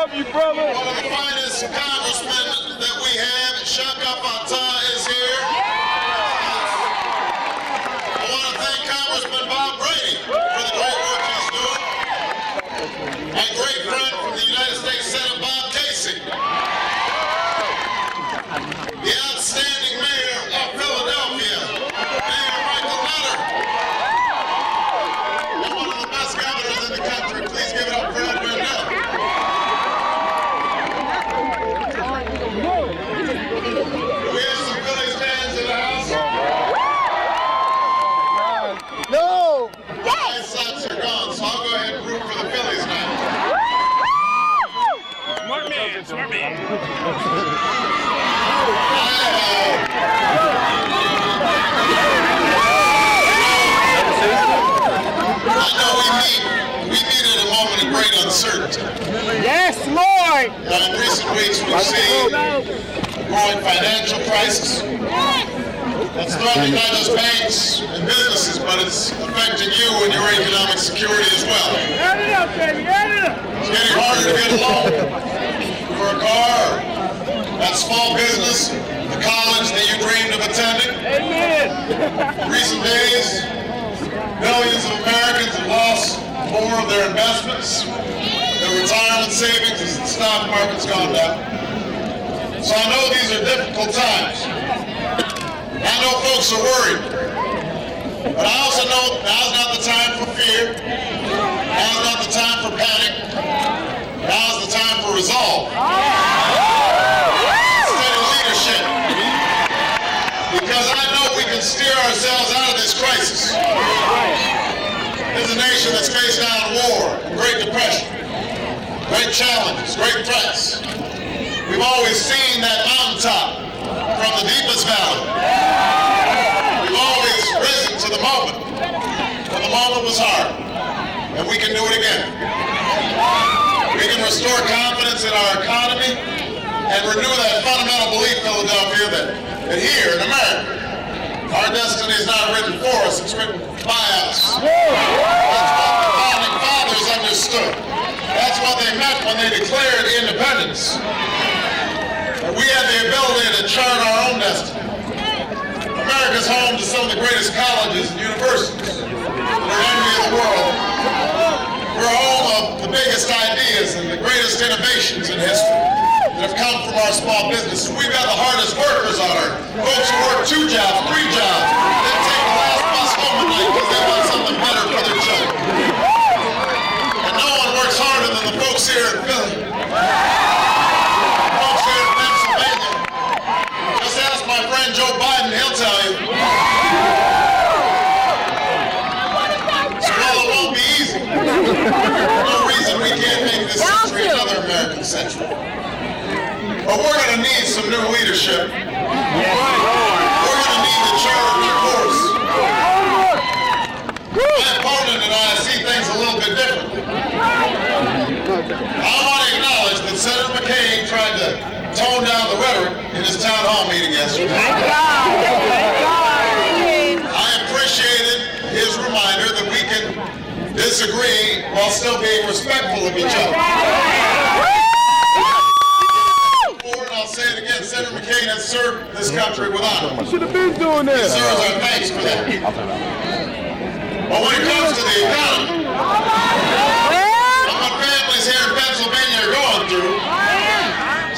love you, brother. One of the finest congressmen that we have, Shaka Fatah, is here. I want to thank Congressman Bob Brady for the great work he's doing. My great friend from the United States Senate, Bob Casey. The outstanding mayor of Philadelphia, Mayor Michael Nutter. And one of the best governors in the country. Please give it up for Ed Rendell. We have some Phillies fans in the house. No! The White Sox are gone, so I'll go ahead and root for the Phillies now. Smart man, smart man. I know we meet at a moment of great uncertainty. Yes, Lord! In recent weeks, we've seen a growing financial crisis. That's threatening not just banks and businesses, but it's affecting you and your economic security as well. Add it up, baby, add it up! It's getting harder to get a loan for a car, that small business, the college that you dreamed of attending. Amen! In recent days, millions of Americans have lost more of their investments, their retirement savings as the stock market's gone down. So I know these are difficult times. I know folks are worried. But I also know now's not the time for fear. Now's not the time for panic. Now's the time for resolve. Steady leadership. Because I know we can steer ourselves out of this crisis. This is a nation that's faced down war, Great Depression, great challenges, great threats. We've always seen that mountaintop from the deepest valley. We've always risen to the moment when the moment was hard, and we can do it again. We can restore confidence in our economy and renew that fundamental belief, Philadelphia, that here in America, our destiny is not written for us, it's written by us. That's what the founding fathers understood. That's what they meant when they declared independence. We have the ability to chart our own destiny. America's home to some of the greatest colleges and universities that are envy of the world. We're home of the biggest ideas and the greatest innovations in history that have come from our small businesses. We've got the hardest workers on earth. Folks who work 2 jobs, 3 jobs. They take the last bus home at night because they want something better for their children. And no one works harder than the folks here in Philly. Folks here in Pennsylvania. Just ask my friend Joe Biden, he'll tell you. So while it won't be easy, there's no reason we can't make this century another American century. But we're going to need some new leadership. We're going to need to chart a course. My opponent and I see things a little bit differently. I want to acknowledge that Senator McCain tried to tone down the rhetoric in his town hall meeting yesterday. I appreciated his reminder that we can disagree while still being respectful of each other. I'll say it again, Senator McCain has served this country with honor. I should have been doing He that. deserves our thanks for that. But when it comes to the economy, what families here in Pennsylvania are going through,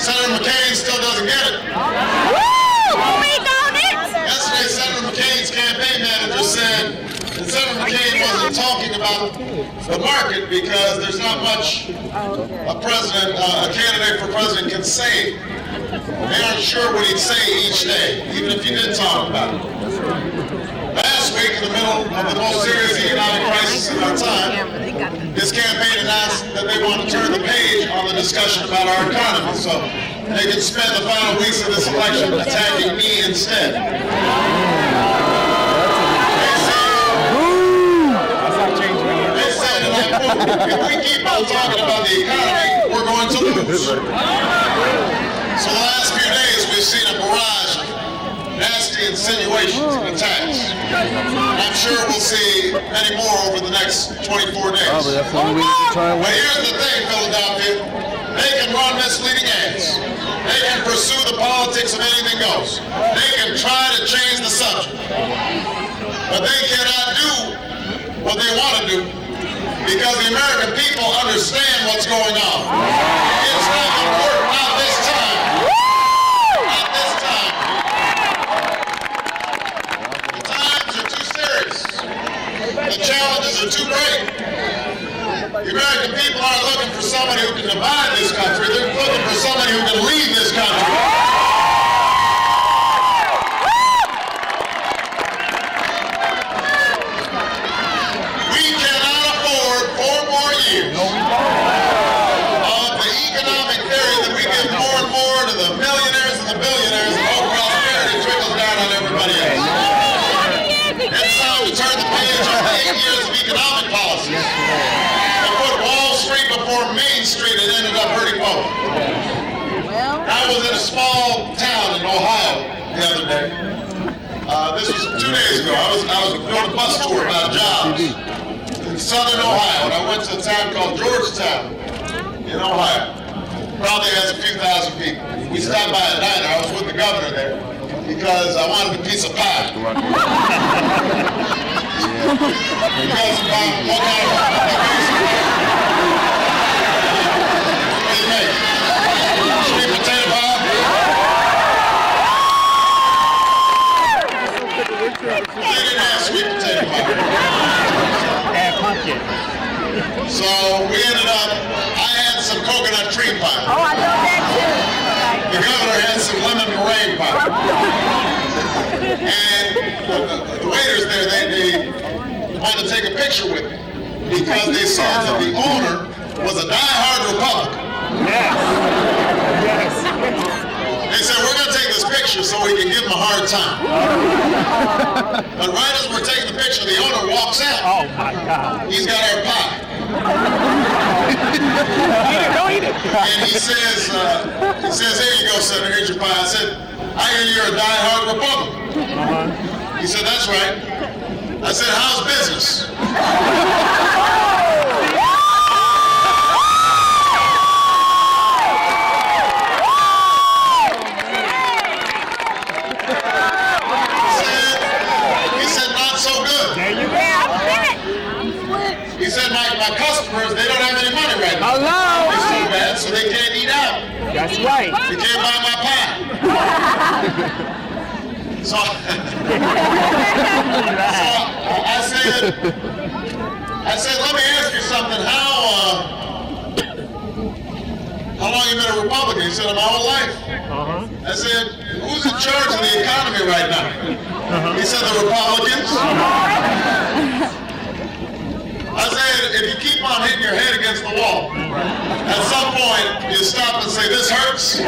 Senator McCain still doesn't get it. Yesterday, Senator McCain's campaign manager said that Senator McCain wasn't talking about the market because there's not much a candidate for president can say. They aren't sure what he'd say each day, even if he did talk about it. Last week, in the middle of the most serious economic crisis in our time, his campaign announced that they want to turn the page on the discussion about our economy, so they can spend the final weeks of this election attacking me instead. They say, and I quote, if we keep on talking about the economy, we're going to lose. So the last few days, we've seen a barrage of nasty insinuations and attacks. And I'm sure we'll see many more over the next 24 days. But here's the thing, Philadelphia. They can run misleading ads. They can pursue the politics of anything goes. They can try to change the subject. But they cannot do what they want to do because the American people understand what's going on. It's not going to work, not this time. Not this time. The times are too serious. The challenges are too great. The American people aren't looking for somebody who can divide this country. They're looking for somebody who can lead this country. We cannot afford 4 more years of the economic theory that we give more and more to the millionaires and the billionaires, and hope prosperity trickles down on everybody else. It's time to turn the page on the 8 years of economic policy. Wall Street before Main Street, it ended up hurting both. I was in a small town in Ohio the other day. This was 2 days ago. I was doing a bus tour about jobs in southern Ohio, and I went to a town called Georgetown in Ohio. Probably has a few thousand people. We stopped by a diner. I was with the governor there because I wanted a piece of pie. Because what kind of sweet potato pie? They didn't have sweet potato pie. Add pumpkin. So we ended up, I had some coconut cream pie. Oh, I love that too. The governor had some lemon meringue pie. And the waiters there, they wanted to take a picture with me because they saw that the owner was a die-hard Republican. Yes. Yes. They said, we're going to take this picture so we can give him a hard time. But right as we're taking the picture, the owner walks out. Oh my God. He's got our pie. Don't eat it. And he says, here you go, Senator, here's your pie. I said, I hear you're a die-hard Republican. He said, that's right. I said, how's business? He said, not so good. There you go. He said, my customers, they don't have any money right now. Hello. It's too bad, so they can't eat out. That's right. They can't buy my pie. So I said, let me ask you something. How long you been a Republican? He said, my whole life. I said, who's in charge of the economy right now? He said, the Republicans. I said, if you keep on hitting your head against the wall, at some point you stop and say, this hurts.